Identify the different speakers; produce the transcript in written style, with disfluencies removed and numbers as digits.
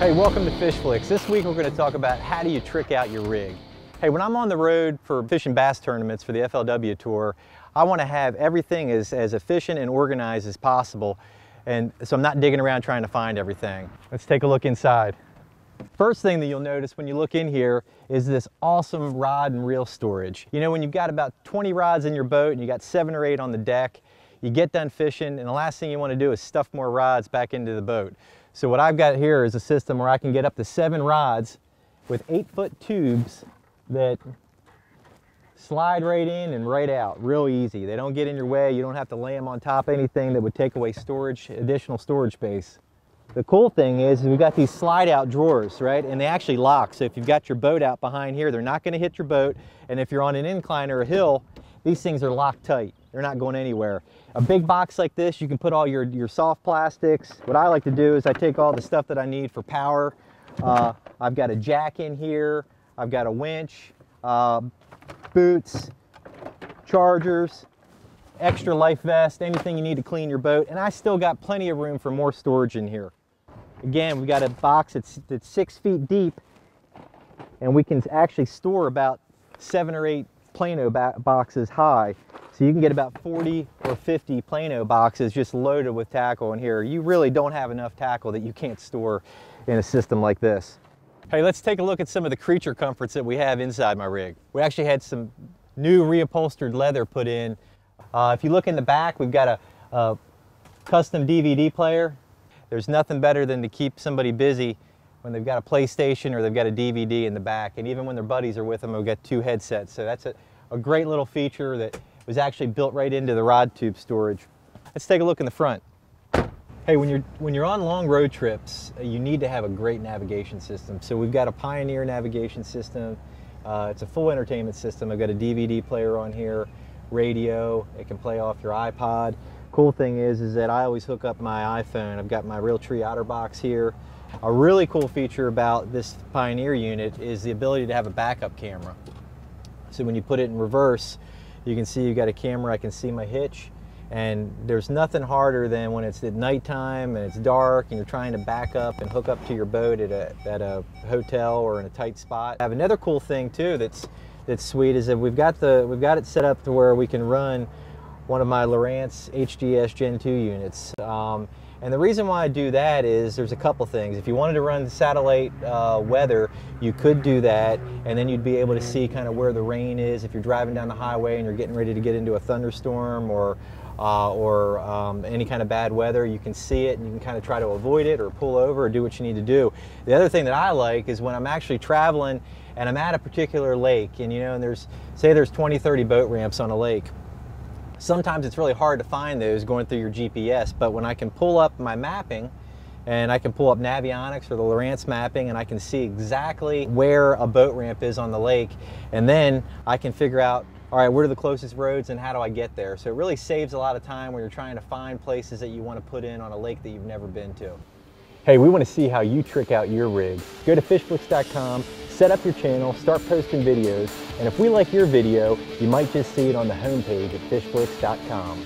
Speaker 1: Hey, welcome to FishFlix. This week we're going to talk about how do you trick out your rig. Hey, when I'm on the road for fishing bass tournaments for the FLW Tour, I want to have everything as efficient and organized as possible, and so I'm not digging around trying to find everything. Let's take a look inside. First thing that you'll notice when you look in here is this awesome rod and reel storage. You know, when you've got about 20 rods in your boat and you got 7 or 8 on the deck, you get done fishing and the last thing you want to do is stuff more rods back into the boat. So what I've got here is a system where I can get up to 7 rods with 8-foot tubes that slide right in and right out, real easy. They don't get in your way. You don't have to lay them on top of anything that would take away additional storage space. The cool thing is we've got these slide out drawers, right? And they actually lock. So if you've got your boat out behind here, they're not going to hit your boat. And if you're on an incline or a hill, these things are locked tight. They're not going anywhere. A big box like this, you can put all your soft plastics. What I like to do is I take all the stuff that I need for power. I've got a jack in here. I've got a winch, boots, chargers, extra life vest, anything you need to clean your boat. And I still got plenty of room for more storage in here. Again, we've got a box that's 6 feet deep, and we can actually store about 7 or 8 Plano boxes high. So you can get about 40 or 50 Plano boxes just loaded with tackle in here. You really don't have enough tackle that you can't store in a system like this. Hey, let's take a look at some of the creature comforts that we have inside my rig. We actually had some new reupholstered leather put in. If you look in the back, we've got a custom DVD player. There's nothing better than to keep somebody busy when they've got a PlayStation or they've got a DVD in the back. And even when their buddies are with them, we've got 2 headsets. So that's a great little feature that was actually built right into the rod tube storage. Let's take a look in the front. Hey, when you're on long road trips, you need to have a great navigation system. So we've got a Pioneer navigation system. It's a full entertainment system. I've got a DVD player on here, radio. It can play off your iPod. Cool thing is that I always hook up my iPhone. I've got my Realtree OtterBox here. A really cool feature about this Pioneer unit is the ability to have a backup camera. So when you put it in reverse, you can see you've got a camera. I can see my hitch, and there's nothing harder than when it's at nighttime and it's dark and you're trying to back up and hook up to your boat at a hotel or in a tight spot. I have another cool thing too that's sweet is that we've got it set up to where we can run one of my Lowrance HGS Gen 2 units. And the reason why I do that is there's a couple things. If you wanted to run satellite weather, you could do that, and then you'd be able to see kind of where the rain is. If you're driving down the highway and you're getting ready to get into a thunderstorm or any kind of bad weather, you can see it and you can kind of try to avoid it or pull over or do what you need to do. The other thing that I like is when I'm actually traveling and I'm at a particular lake, and say there's 20, 30 boat ramps on a lake. Sometimes it's really hard to find those going through your GPS, but when I can pull up my mapping and I can pull up Navionics or the Lowrance mapping and I can see exactly where a boat ramp is on the lake, and then I can figure out, all right, where are the closest roads and how do I get there? So it really saves a lot of time when you're trying to find places that you want to put in on a lake that you've never been to. Hey, we want to see how you trick out your rig. Go to fishflix.com, set up your channel, start posting videos, and if we like your video, you might just see it on the homepage at fishflix.com.